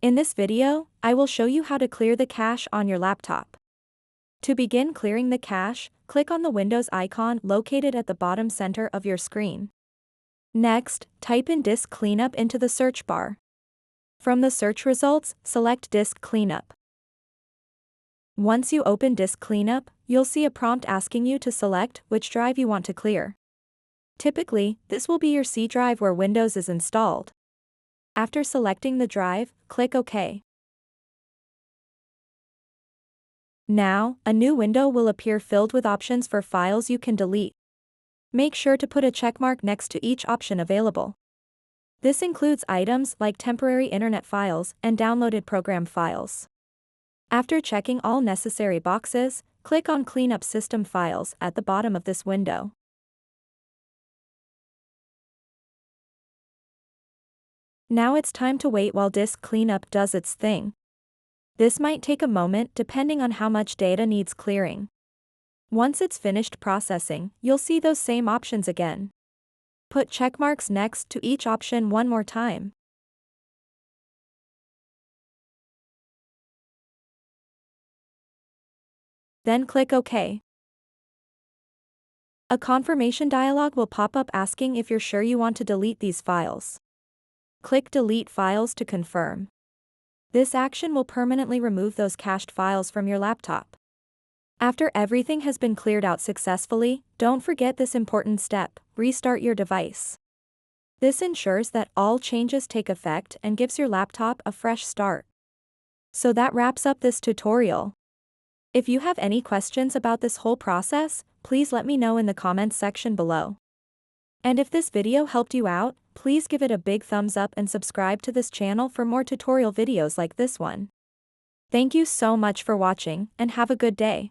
In this video, I will show you how to clear the cache on your laptop. To begin clearing the cache, click on the Windows icon located at the bottom center of your screen. Next, type in Disk Cleanup into the search bar. From the search results, select Disk Cleanup. Once you open Disk Cleanup, you'll see a prompt asking you to select which drive you want to clear. Typically, this will be your C drive where Windows is installed. After selecting the drive, click OK. Now, a new window will appear filled with options for files you can delete. Make sure to put a checkmark next to each option available. This includes items like temporary internet files and downloaded program files. After checking all necessary boxes, click on Clean up System Files at the bottom of this window. Now it's time to wait while Disk Cleanup does its thing. This might take a moment depending on how much data needs clearing. Once it's finished processing, you'll see those same options again. Put checkmarks next to each option one more time. Then click OK. A confirmation dialog will pop up asking if you're sure you want to delete these files. Click Delete Files to confirm. This action will permanently remove those cached files from your laptop. After everything has been cleared out successfully, don't forget this important step: restart your device. This ensures that all changes take effect and gives your laptop a fresh start. So that wraps up this tutorial. If you have any questions about this whole process, please let me know in the comments section below. And if this video helped you out, please give it a big thumbs up and subscribe to this channel for more tutorial videos like this one. Thank you so much for watching, and have a good day.